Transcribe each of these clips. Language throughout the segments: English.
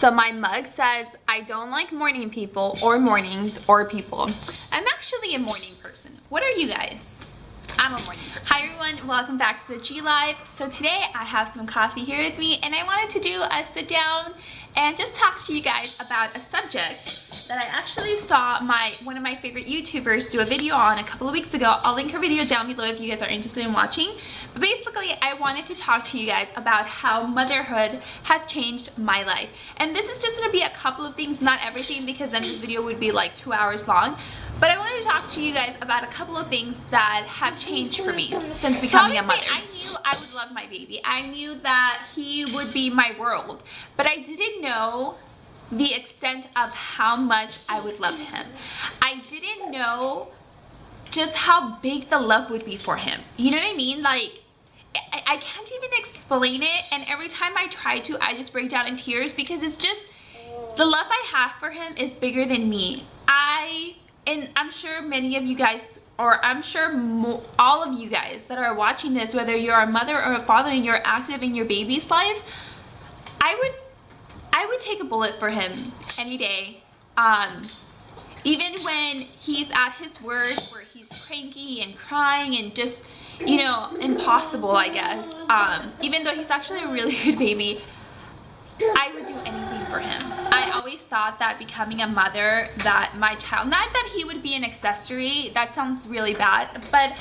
So my mug says, I don't like morning people or mornings or people. I'm actually a morning person. What are you guys? I'm a morning person. Hi everyone, welcome back to the G.life. So today I have some coffee here with me and I wanted to do a sit down and just talk to you guys about a subject that I actually saw one of my favorite YouTubers do a video on a couple of weeks ago. I'll link her video down below if you guys are interested in watching. But basically, I wanted to talk to you guys about how motherhood has changed my life. And this is just going to be a couple of things, not everything, because then this video would be like 2 hours long. But I wanted to talk to you guys about a couple of things that have changed for me since becoming a mother. I knew I would love my baby. I knew that he would be my world. But I didn't know the extent of how much I would love him. I didn't know just how big the love would be for him. You know what I mean? Like, I can't even explain it, and every time I try to, I just break down in tears because it's just, the love I have for him is bigger than me. And I'm sure many of you guys, or I'm sure all of you guys that are watching this, whether you're a mother or a father and you're active in your baby's life, I would take a bullet for him any day. Even when he's at his worst, where he's cranky and crying and just, you know, impossible, I guess. Even though he's actually a really good baby, I would do anything for him. I always thought that becoming a mother, that my child, not that he would be an accessory, that sounds really bad, but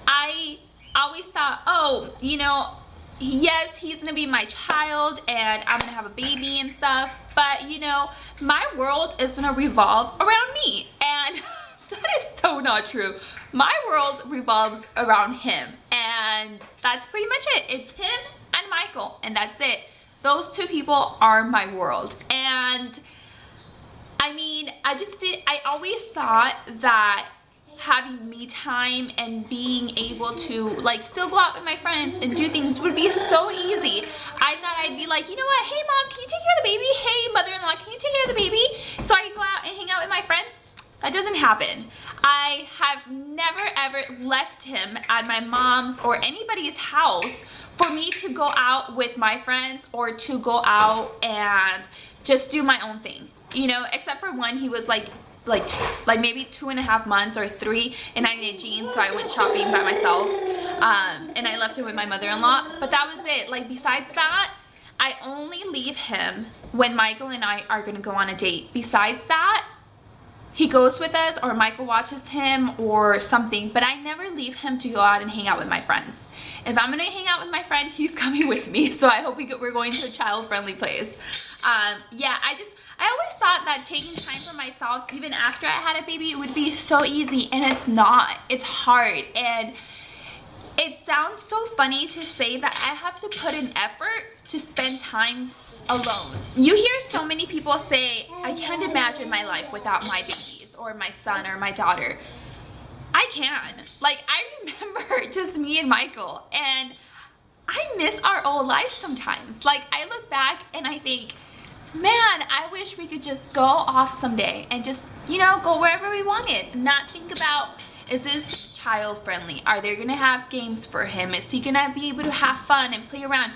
I always thought, oh, you know, yes, he's gonna be my child and I'm gonna have a baby and stuff, but you know, my world is gonna revolve around me, and that is so not true. My world revolves around him, and that's pretty much it. It's him and Michael, and that's it. Those two people are my world. And I mean, I always thought that having me time and being able to like still go out with my friends and do things would be so easy. I thought I'd be like, you know what, hey mom, can you take care of the baby? Hey mother-in-law, can you take care of the baby? So I can go out and hang out with my friends. That doesn't happen. I have never ever left him at my mom's or anybody's house for me to go out with my friends or to go out and just do my own thing, you know, except for when he was like maybe 2.5 months or 3 and I needed jeans, so I went shopping by myself, and I left him with my mother-in-law, but that was it. Like, besides that, I only leave him when Michael and I are gonna go on a date. Besides that, he goes with us or Michael watches him or something, but I never leave him to go out and hang out with my friends. If I'm gonna hang out with my friend, he's coming with me, so I hope we're going to a child-friendly place. Yeah, I always thought that taking time for myself, even after I had a baby, it would be so easy, and it's not. It's hard, and it sounds so funny to say that I have to put in effort to spend time alone. You hear so many people say, I can't imagine my life without my babies or my son or my daughter. I can. Like, I remember just me and Michael, and I miss our old life sometimes. Like, I look back and I think, man, I wish we could just go off someday and just, you know, go wherever we wanted. Not think about, is this child friendly? Are they gonna have games for him? Is he gonna be able to have fun and play around?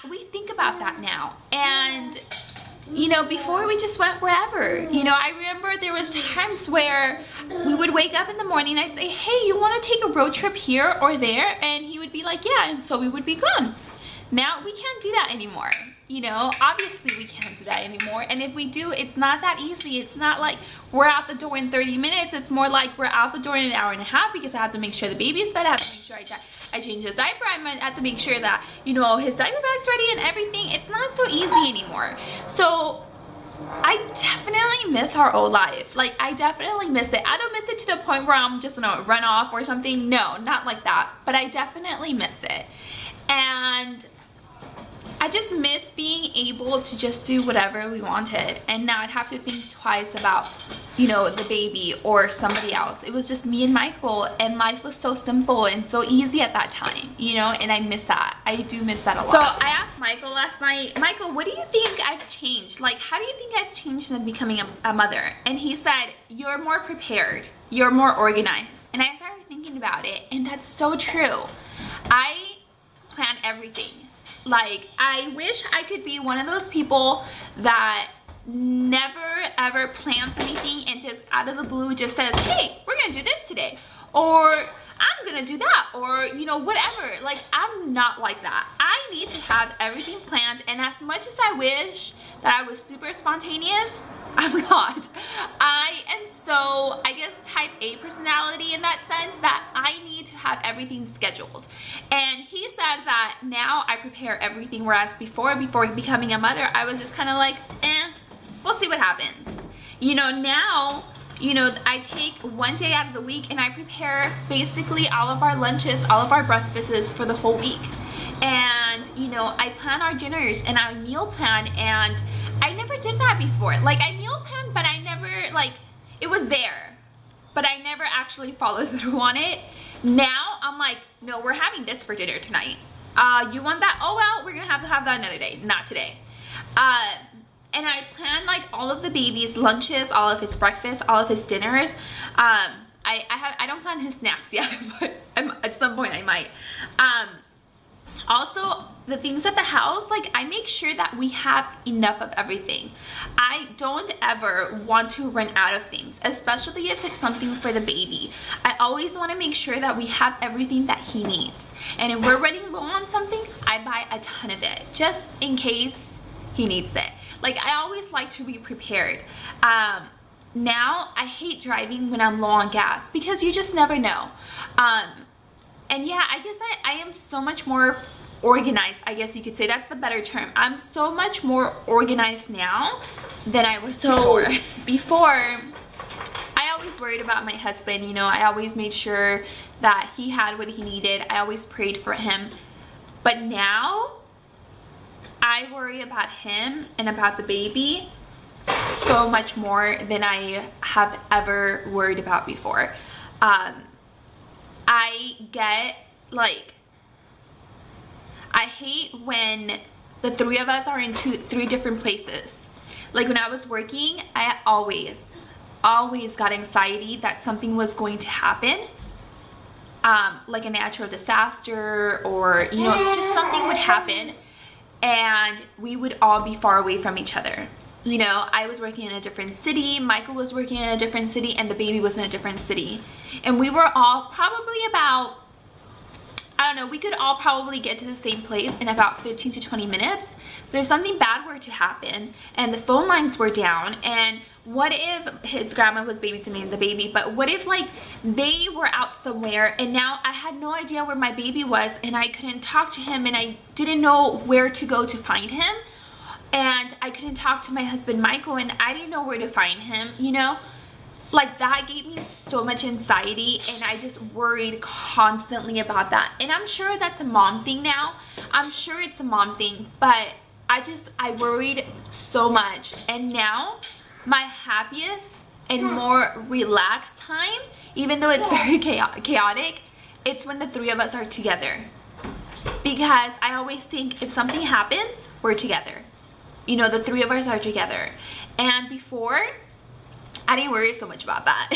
We think about that now. And you know, before we just went wherever. You know, I remember there was times where we would wake up in the morning, I'd say, hey, you want to take a road trip here or there? And he would be like, yeah, and so we would be gone. Now we can't do that anymore. You know, obviously we can't do that anymore. And if we do, it's not that easy. It's not like we're out the door in 30 minutes. It's more like we're out the door in an hour and a half because I have to make sure the baby is fed. I have to make sure I change his diaper. I have to make sure that, you know, his diaper bag's ready and everything. It's not so easy anymore. So I definitely miss our old life. Like, I definitely miss it. I don't miss it to the point where I'm just gonna run off or something. No, not like that. But I definitely miss it. And I just miss being able to just do whatever we wanted and not have to think twice about, you know, the baby or somebody else. It was just me and Michael, and life was so simple and so easy at that time, you know, and I miss that. I do miss that a lot. So I asked Michael last night, Michael, what do you think I've changed? Like, how do you think I've changed in becoming a mother? And he said, you're more prepared. You're more organized. And I started thinking about it, and that's so true. I plan everything. Like, I wish I could be one of those people that never ever plans anything and just out of the blue just says, hey, we're gonna do this today, or I'm gonna do that, or you know, whatever. Like, I'm not like that. I need to have everything planned, and as much as I wish that I was super spontaneous, I'm not. I am so, I guess, type A personality in that sense, that I need to have everything scheduled. And he said that now I prepare everything, whereas before becoming a mother, I was just kind of like, we'll see what happens. You know, now, you know, I take one day out of the week and I prepare basically all of our lunches, all of our breakfasts for the whole week. And, you know, I plan our dinners and I meal plan, and I never did that before. Like, I meal planned, but I never, like, it was there, but I never actually followed through on it. Now, I'm like, no, we're having this for dinner tonight. You want that? Oh, well, we're gonna have to have that another day, not today. And I plan like all of the baby's lunches, all of his breakfast, all of his dinners. I don't plan his snacks yet, but at some point I might. Also, the things at the house, like, I make sure that we have enough of everything. I don't ever want to run out of things, especially if it's something for the baby. I always want to make sure that we have everything that he needs. And if we're running low on something, I buy a ton of it, just in case he needs it. Like, I always like to be prepared. Now, I hate driving when I'm low on gas, because you just never know. And yeah, I guess I am so much more organized, I guess you could say. That's the better term. I'm so much more organized now than I was before. Before, I always worried about my husband, you know. I always made sure that he had what he needed. I always prayed for him. But now, I worry about him and about the baby so much more than I have ever worried about before. I get, like, I hate when the three of us are in three different places. Like, when I was working, I always got anxiety that something was going to happen. Like a natural disaster, or, you know, just something would happen and we would all be far away from each other. You know, I was working in a different city, Michael was working in a different city, and the baby was in a different city. And we were all probably about, I don't know, we could all probably get to the same place in about 15 to 20 minutes. But if something bad were to happen and the phone lines were down, and what if his grandma was babysitting the baby, but what if, like, they were out somewhere and now I had no idea where my baby was and I couldn't talk to him and I didn't know where to go to find him, and I couldn't talk to my husband Michael and I didn't know where to find him, you know? Like, that gave me so much anxiety, and I just worried constantly about that. And I'm sure that's a mom thing now. I'm sure it's a mom thing, but I worried so much. And now, my happiest and more relaxed time, even though it's very chaotic, it's when the three of us are together. Because I always think if something happens, we're together. You know, the three of us are together. And before, I didn't worry so much about that.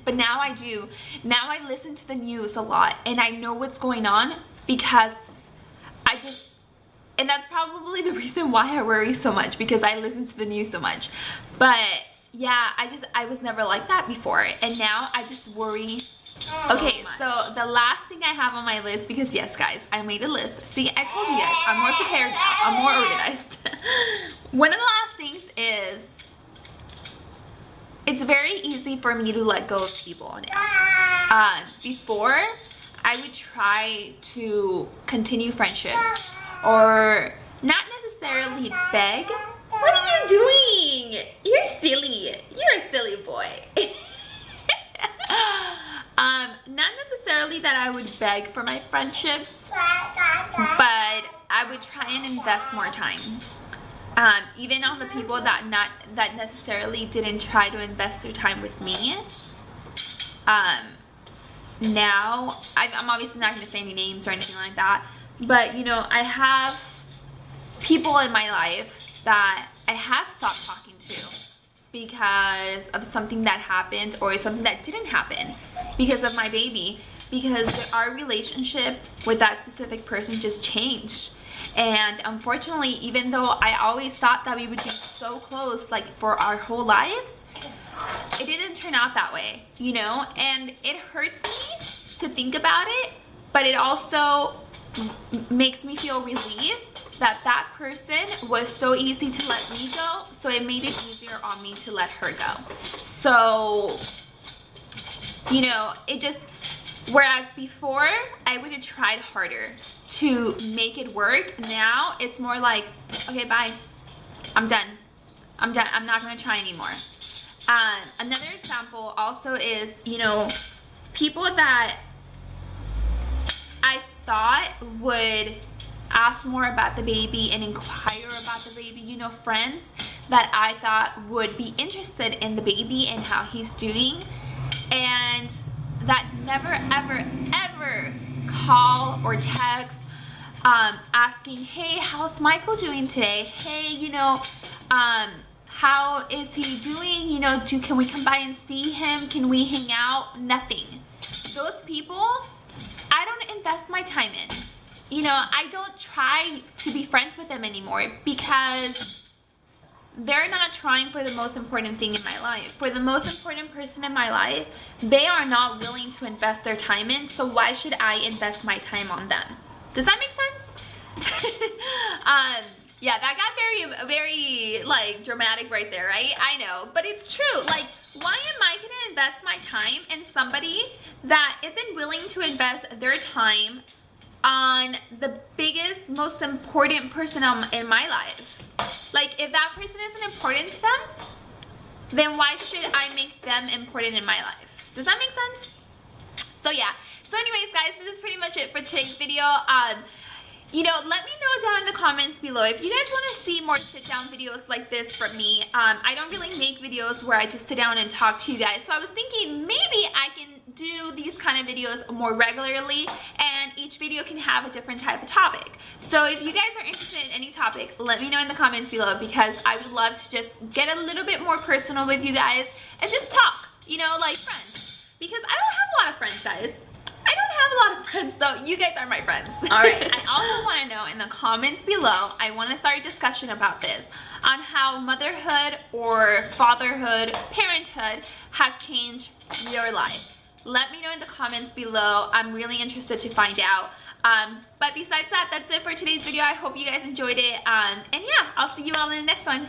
But now I do. Now I listen to the news a lot and I know what's going on, because and that's probably the reason why I worry so much, because I listen to the news so much. But yeah, I was never like that before, and now I just worry. Okay, so the last thing I have on my list, because yes guys, I made a list. See, I told you guys, I'm more prepared now. I'm more organized. One of the last things is, it's very easy for me to let go of people now. Before, I would try to continue friendships, or not necessarily beg. What are you doing? You're silly. You're a silly boy. Not necessarily that I would beg for my friendships, but I would try and invest more time. Even on the people that necessarily didn't try to invest their time with me. Now, I'm obviously not going to say any names or anything like that, but you know, I have people in my life that I have stopped talking to because of something that happened, or something that didn't happen because of my baby, because our relationship with that specific person just changed. And unfortunately, even though I always thought that we would be so close, like for our whole lives, it didn't turn out that way, you know? And it hurts me to think about it, but it also makes me feel relieved that that person was so easy to let me go, so it made it easier on me to let her go. So, you know, it just, whereas before I would have tried harder to make it work, now it's more like, okay, bye, I'm done, I'm not gonna try anymore. Another example also is, you know, people that I thought would ask more about the baby and inquire about the baby, you know, friends that I thought would be interested in the baby and how he's doing, and that never ever ever call or text asking, hey, how's Michael doing today? Hey, you know, how is he doing? You know, can we come by and see him? Can we hang out? Nothing. Those people, I don't invest my time in. You know, I don't try to be friends with them anymore because they're not trying for the most important thing in my life. For the most important person in my life, they are not willing to invest their time in, so why should I invest my time on them? Does that make sense? Yeah, that got very like dramatic right there, right? I know, but it's true. Like, why am I gonna invest my time in somebody that isn't willing to invest their time on the biggest, most important person in my life? Like, if that person isn't important to them, then why should I make them important in my life? Does that make sense? So yeah. So anyways, guys, this is pretty much it for today's video. You know, let me know down in the comments below if you guys want to see more sit-down videos like this from me. I don't really make videos where I just sit down and talk to you guys. So I was thinking maybe I can do these kind of videos more regularly, and each video can have a different type of topic. So if you guys are interested in any topic, let me know in the comments below, because I would love to just get a little bit more personal with you guys and just talk, you know, like friends. Because I don't have a lot of friends, guys. I don't have a lot of friends, so you guys are my friends. Alright, I also want to know in the comments below, I want to start a discussion about this, on how motherhood or fatherhood, parenthood has changed your life. Let me know in the comments below. I'm really interested to find out. But besides that, that's it for today's video. I hope you guys enjoyed it. And yeah, I'll see you all in the next one.